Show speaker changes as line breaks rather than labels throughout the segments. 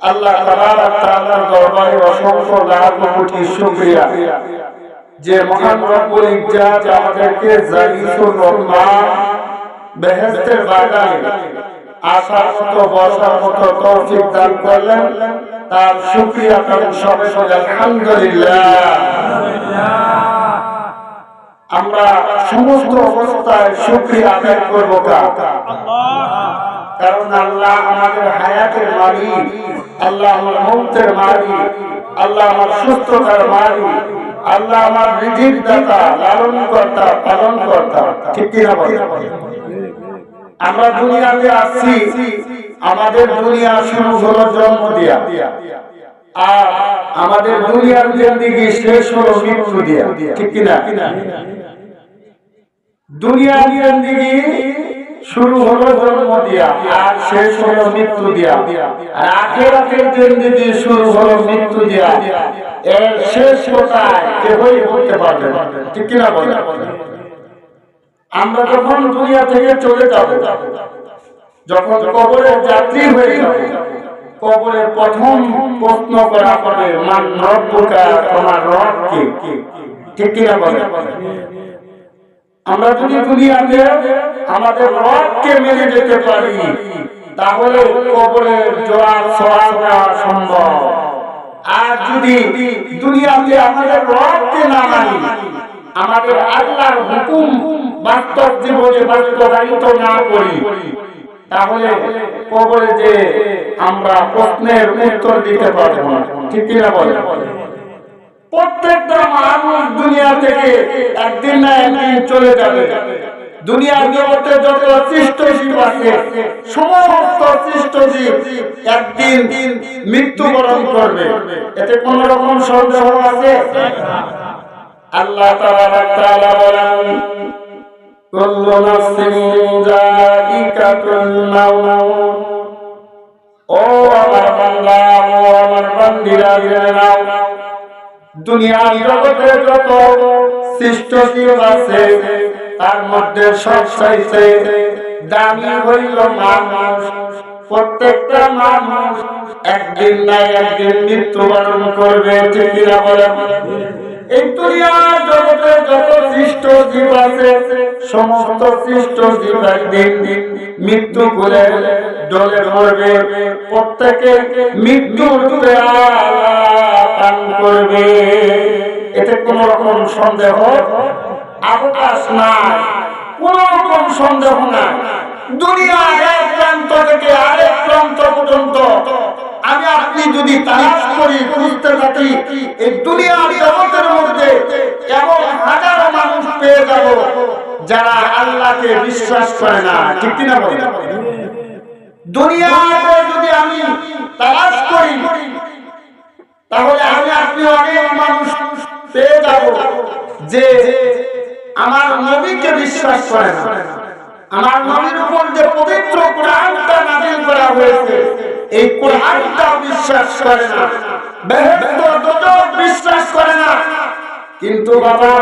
আল্লাহ তাবারক তাআলার দরবারে অসংখ্য লাখ কোটি শুকরিয়া যে মহান রব্বুল ইজ্জাত আমাদেরকে জান্নাতুর রহমান বেহেশতের বাগানে আসার মতো বসার মতো তৌফিক দান করলেন। তার শুকরিয়া করেন সবাই আলহামদুলিল্লাহ। আমরা সমস্ত অবস্থায় শুকরিয়া আদায় করব কারণ আল্লাহ আমাদের হায়াতের মালিক, আল্লাহ আমার মৌতের মালিক, আল্লাহ আমার সুস্থতার মালিক, আল্লাহ আমার রিজিক দাতা, লালন কর্তা, পালন কর্তা। ঠিক কি না বলেন? আমরা দুনিয়াতে আসছি, আমাদের দুনিয়া শুরু হলো জন্ম দিয়া, আর আমাদের দুনিয়ার জিন্দেগি শেষ হলো মৃত্যু দিয়া। ঠিক কি না? দুনিয়ার জিন্দেগি শুরু হলো জন্ম দিয়া আর শেষ হলো মৃত্যু দিয়া, আর আখিরাতের জিন্দেগি শুরু হলো মৃত্যু দিয়া। এর শেষ কোথায় কেউই বলতে পারবে না। ঠিক কি না বলেন? আমরা যখন দুনিয়া থেকে চলে যাব, যখন কবরের যাত্রী হয়ে যাব, কবরের প্রথম প্রশ্ন করা হবে মান রব্বুকা, তোমার রব কে? ঠিক কি না বলেন? আমরা যদি দুনিয়াতে আমাদের রবকে মেনে যেতে পারি তাহলে কবরের জবাব সওয়াল দেওয়া সম্ভব। আর যদি দুনিয়াতে আমাদের রবকে না মানি, আমাদের আল্লাহর হুকুম বাস্তব জীবনে বাস্তবায়িত না করি, তাহলে কবরে যে আমরা প্রশ্নের উত্তর দিতে পারবো না। ঠিক কি না বলেন? প্রত্যেকটা মানুষ দুনিয়া থেকে একদিন না একদিন চলে যাবে। দুনিয়ার জগতে যত সৃষ্ট জীব আছে, সমস্ত সৃষ্ট জীব একদিন মৃত্যুবরণ করবে, এতে কোন রকম সন্দেহ আছে? আল্লাহ তাবারক তাআলা বলেন কুল্লু নাফসিন যায়িকাতুল মাউত। ও আমার বান্দা, ও আমার বান্দিরা, জেনে নাও দুনিয়ার জগতে যত সৃষ্ট জীব আছে তার মধ্যে সবচাইতে দামি হইল মানুষ। প্রত্যেকটা মানুষ একদিন না একদিন মৃত্যুবরণ করবে। ঠিক কিনা বলেন? এই দুনিয়ার জগতে যত সৃষ্ট জীব আছে সমস্ত সৃষ্ট জীব একদিন মৃত্যু করে ডলে মরবে। প্রত্যেকে মৃত্যুর পান করবে, এতে কোন রকম সন্দেহ অবকাশ নাই, কোন রকম সন্দেহ নাই। দুনিয়ার এক প্রান্ত থেকে আরেক প্রান্ত পর্যন্ত আমি আপনি যদি তালাশ করি, খুঁজতে থাকি, এই দুনিয়ার জগতের মধ্যে এমন হাজারো মানুষ পেয়ে যাব যারা আল্লাহকে বিশ্বাস করে না। ঠিক কিনা বলেন? দুনিয়াতে যদি আমি তালাশ করি তাহলে আমি আপনি অনেক মানুষ পেয়ে যাব যে আমার নবীকে বিশ্বাস করে না, আমার নবীর উপর যে পবিত্র কোরআনটা নাযিল করা হয়েছে এই কোরআনটা বিশ্বাস করে না, বেহেশত দোজখ বিশ্বাস করে না। কিন্তু বাবা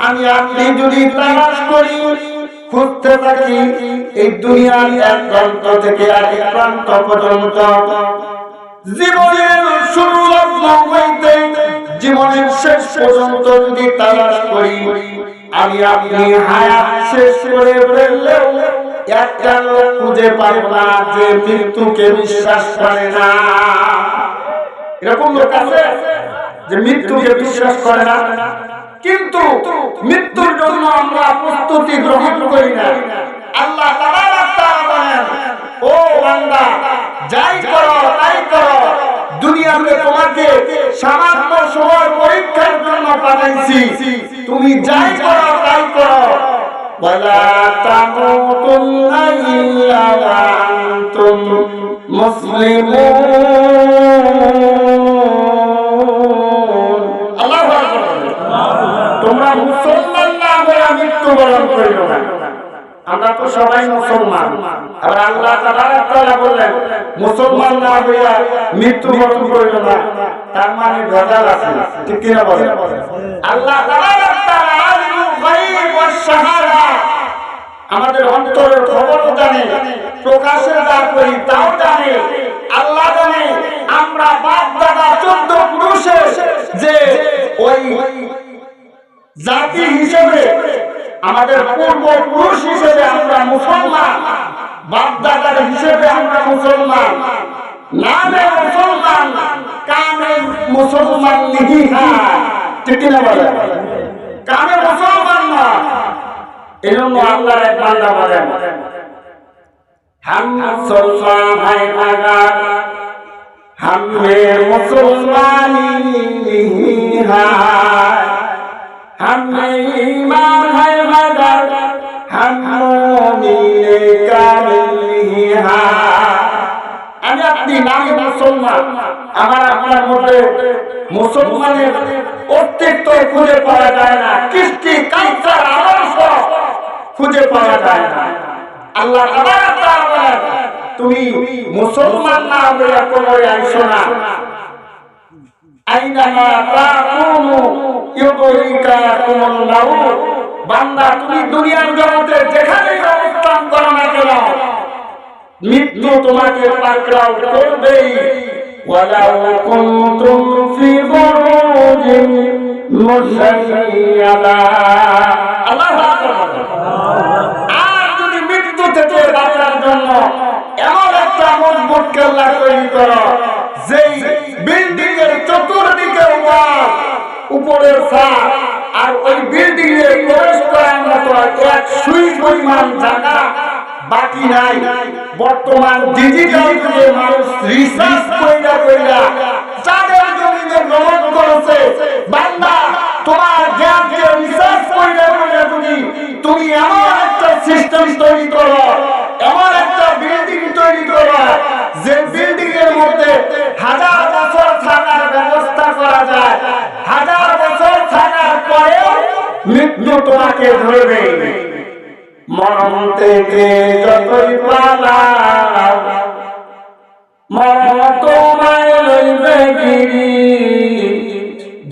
আমি আপনি যদি তালাশ করি, খুঁজতে থাকি, এই দুনিয়ার এক প্রান্ত থেকে আরেক প্রান্ত পর্যন্ত জীবনের শুরু লগ্ন হইতে জীবনের শেষ পর্যন্ত যদি তালাশ করি, আমি আপনি হায়াত শেষ করে ফেললেও একটা লোক খুঁজে পাবো না যে মৃত্যুকে বিশ্বাস করে না। এরকম লোক আছে যে মৃত্যুকে বিশ্বাস করে না, কিন্তু মৃত্যুর জন্য আমরা প্রস্তুতি গ্রহণ করি না। আল্লাহ তাবারক তাআলা বলেন, ও বান্দা যাই করো তাই করো, দুনিয়াতে তোমাকে সামান্য সময় পরীক্ষার জন্য পাঠাইছি, তুমি যাই করো তাই করো। ওয়ালা তামুতুন্না ইল্লা ওয়া আনতুম মুসলিমুন। আল্লাহু আকবার। তোমরা মুসলমান না হয়ে মৃত্যুবরণ করিও না। আমরা তো সবাই মুসলমান, আবার আল্লাহ তাবারক তাআলা বললেন মুসলমান না হইয়া মৃত্যুবরণ করিও না, তার মানে ভেজাল আছে। ঠিক কিনা বলেন? আল্লাহ তাবারক তাআলা আলিমুল গায়ব ওয়াস শাহাদা, আমাদের অন্তরের খবর জানে, প্রকাশের যা করি তাও জানে। আল্লাহ জানে ওই জাতি হিসেবে আমাদের পূর্বপুরুষ হিসেবে আমরা মুসলমান, বাপদাদার হিসেবে আমরা মুসলমান, নামে মুসলমান কামে মুসলমান নিহি হয়, ঠিক না বলে? কামে মুসলমান না। এই জন্য আল্লাহর এক বান্দা বলেন, हम मुसलमान है मगर हमें मुसलमानी नहीं है, हमें ईमान है मगर हम मोमिन कामिल नहीं है। আমি আপনি নামে মুসলমান, আমার আপনার মধ্যে মুসলমানের অস্তিত্ব খুঁজে পাওয়া যায় না, কৃষ্টি কালচার আদর্শ খুঁজে পাওয়া যায় না। আল্লাহ বলেন, তুমি মুসলমান না হয়ে কবরে আইসো না। আইনামা তাকুনু ইউদরিকাকুমুল মাউত। বান্দা, তুমি দুনিয়ার জগতে যেখানে অবস্থান করো না কেন, মৃত্যু তোমাকে পাকড়াও করবেই। ওয়ালাউ কুনতুম ফি বুরুজিন মুশাইয়াদা। আল্লাহু আকবার। থেকে বাঁচার জন্য এমন একটা মজবুত কেল্লা তৈরি করো, যেই বিল্ডিং এর চতুর্দিকে ওয়াল, উপরের ছাদ, আর ওই বিল্ডিং এ প্রবেশ করার মতো এক সুই পরিমাণ জায়গা বাকি নাই। বর্তমান ডিজিটাল যুগে মানুষ রিসার্চ কইরা চাঁদের জমিনে ভ্রমণ করেছে। বান্দা, তোমার জ্ঞানকে রিসার্চ কইরা যদি তুমি এমন একটা সিস্টেম তৈরি করো, এমন একটা বিল্ডিং তৈরি করো, যে বিল্ডিং এর মধ্যে 1000 বছর থাকার ব্যবস্থা করা যায়, 1000 বছর থাকার পরেও মৃত্যু তোমাকে ধরবে। মরণ থেকে যতই পালাও, মরণ তোমায় লইবে গিরি।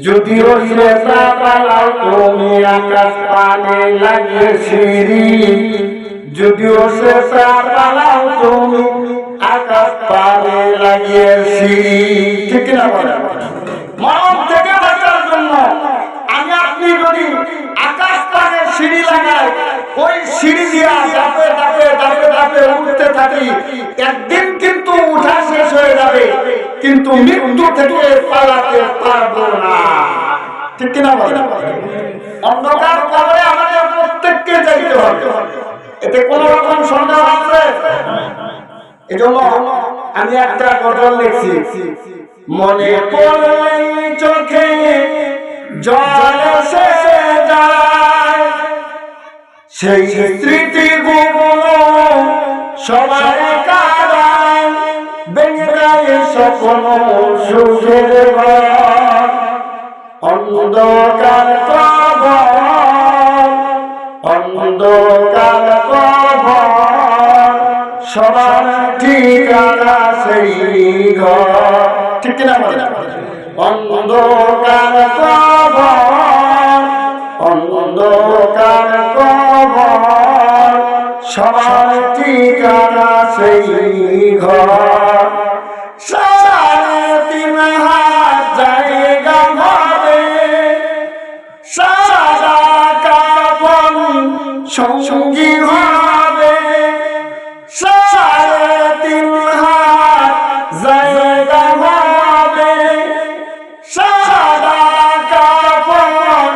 যদিও সে পালাও তুমি আকাশ পানে লাগিয়ে সিঁড়ি, যদিও সে পালাও তুমি আকাশ পানে লাগিয়ে সিঁড়ি, ঠিক না বলে? মরণ থেকে বাঁচার জন্য আমি আপনি যদি আকাশ পানে সিঁড়ি লাগাই, ওই সিঁড়ি দিয়া ধাপে ধাপে ধাপে ধাপে উঠতে থাকি, একদিন কিন্তু উঠা শেষ হয়ে যাবে, কিন্তু মৃত্যু থেকে পালাতে পারবো না, ঠিক কিনা বলে? অন্ধকার কবরে আমাদের প্রত্যেককে যাইতে হবে, এতে কোন রকম সন্দেহ আছে? এজন্য আমি একটা গজল লিখছি, মনে পড়লে চোখে জল এসে যায়, সেই স্মৃতিগুলো সবার কারায়, ভেঙে যায় স্বপ্ন সুখের ঘর। অন্ধকার কবর, অন্ধকার কবর, সবার ঠিকানা সেই ঘর, ঠিক না বলে? অন্ধকার কবর, অন্ধকার কবর, সবার ঠিকানা সেই ঘর। 3.5 হাত জায়গা হবে, সাদা কাফন সঙ্গী হবে। 3.5 হাত জায়গা হবে, সাদা কাফন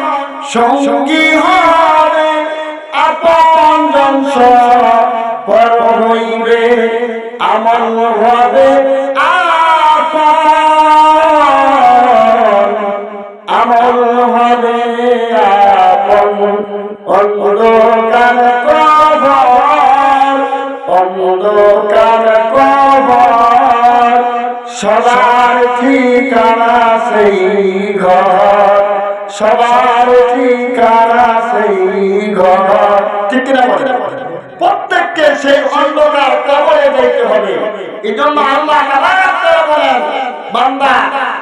সঙ্গী হবে। আপনজন পর হইবে, আমল হবে আপন, আমল হবে আপন। অন্ধকার কবর, অন্ধকার কবর, সবার ঠিকানা সেই ঘর, সবার ঠিকানা সেই ঘর, ঠিক না বলে? প্রত্যেককে সেই অন্ধকার কবরে যাইতে হবে। এই জন্য আল্লাহ বলেন, বান্দা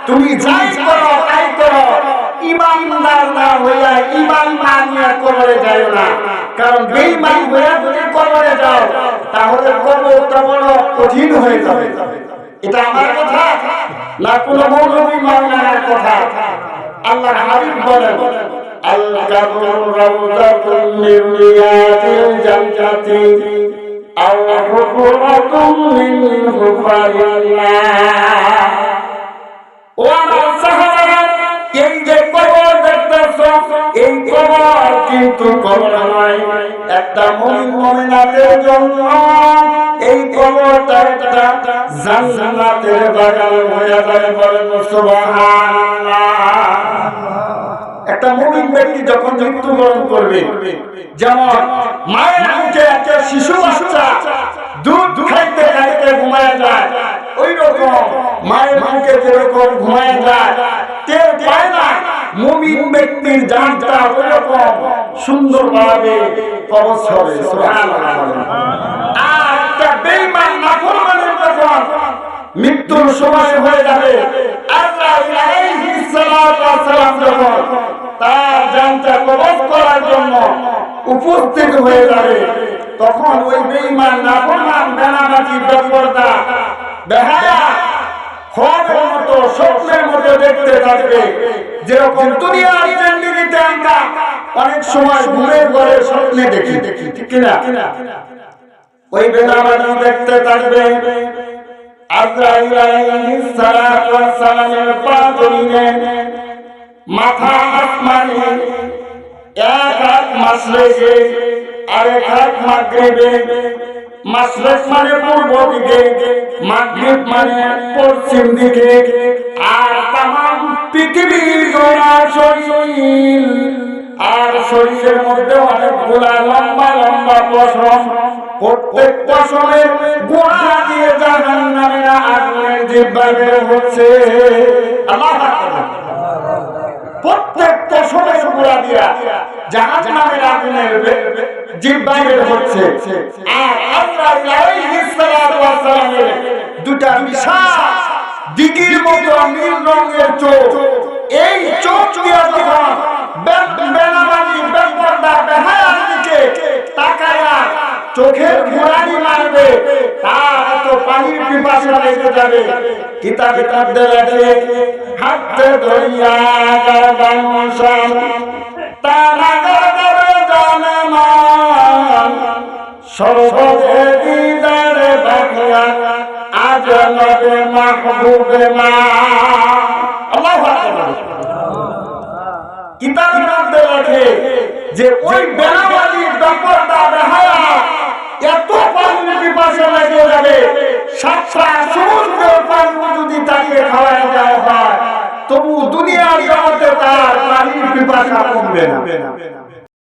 তুমি যাই করো তাই করো, ইমানদার না হইয়া ইমান না নিয়ে কবরে যাইও না। কারণ বেঈমান হইয়া যদি কবরে যাও, তাহলে কবরটা বড় কঠিন হয়ে যাবে। এটা আমার কথা না, কোন মৌলবী মাওলানার কথা। আল্লাহর হাবিব বলেন আল কাবরু রাউযাতুন মিন রিয়াদিল জান্নাতি আও হুফরাতুন মিন হুফারিল্লাহ। ও আমার সাহাবারা, এই যে কবর দেখতেছো, এই কবর কিন্তু কবর নয়, একটা মুমিন মুমিনাতের জন্য এই কবরটা একটা জান্নাতের বাগান হয়ে যাবে। বলেন সুবহানাল্লাহ। একটা মুমিন ব্যক্তি যখন মৃত্যুবরণ করবে, যেমন মায়ের মুখে একটা শিশু বাচ্চা দুধ খাইতে খাইতে ঘুমায় যায়, ওই রকম মায়ের মুখে যেরকম ঘুমায় যায়, টের পায় না, মুমিন ব্যক্তির জানটা ওই রকম সুন্দরভাবে কবজ হবে। সুবহানাল্লাহ। আর একটা বেঈমান নাফরমানের যখন মৃত্যুর সময় হয়ে যাবে, আজরাইল আলাইহিস সালাতু ওয়াস সালাম যখন তার জানটা কবজ করার জন্য উপস্থিত হয়ে যাবে, তখন ওই বেঈমান নাফরমান বেনামাজি বেপরদা বেহায়া খোয়াবের মতো স্বপ্নের মতো দেখতে থাকবে। যেরকম দুনিয়ার জিন্দেগিতে আমরা অনেক সময় ঘুমের ঘরে স্বপ্নে দেখি, ঠিক কিনা? ওই বেনামাজি দেখতে থাকবে আজরাইল আলাইহিস সালাতু ওয়াস সালামের পা ধরে মাথা আসমানে, এক হাত মাশরিকে আর এক হাত মাগরিবে। মাশরিক মানে পূর্ব দিকে, মাগরিব মানে পশ্চিম দিকে। আর তামাম পৃথিবীর গোড়া শরীর, আর শরীরের মধ্যে অনেকগুলা লম্বা লম্বা পশম, প্রত্যেক পশমের গোড়া দিয়ে জাহান্নামের আগুনের জিহ্বা বের হচ্ছে। আল্লাহু আকবার। প্রত্যেক পশমের গোড়া দিয়া জাহান্নামের আগুনের জিহ্বা বের হচ্ছে। আর আল্লাহ আলাইহিস সালাতু ওয়াস সালামের দুটা বিশাল দিঘির মতো নীল রঙের চোখ, এই চোখ দিয়া যখন বেনামাজি বেপরদা বেহায়ার দিকে তাকায়া চোখের ঘোরানি মারবে, তার এত পানির পিপাসা লেগে যাবে। কিতাবে মধ্যে লেখে হাতে ধরিয়া গাবানুসান তারা গাবে জানমান সর্বদে দিদারে বাকিয়া আজ নবে মাহবুবে মা। আল্লাহু আকবার। কিতাবে মধ্যে লেখে যে ওই বেনামাজি বেপরদা বেহায়া এত পানির পিপাসা লেগে যাবে, সাতটা সমুদ্রের পানি যদি তাকে খাওয়ায় দেওয়া হয়, তবু দুনিয়ার জগতে তার পানির পিপাসা কমবে না।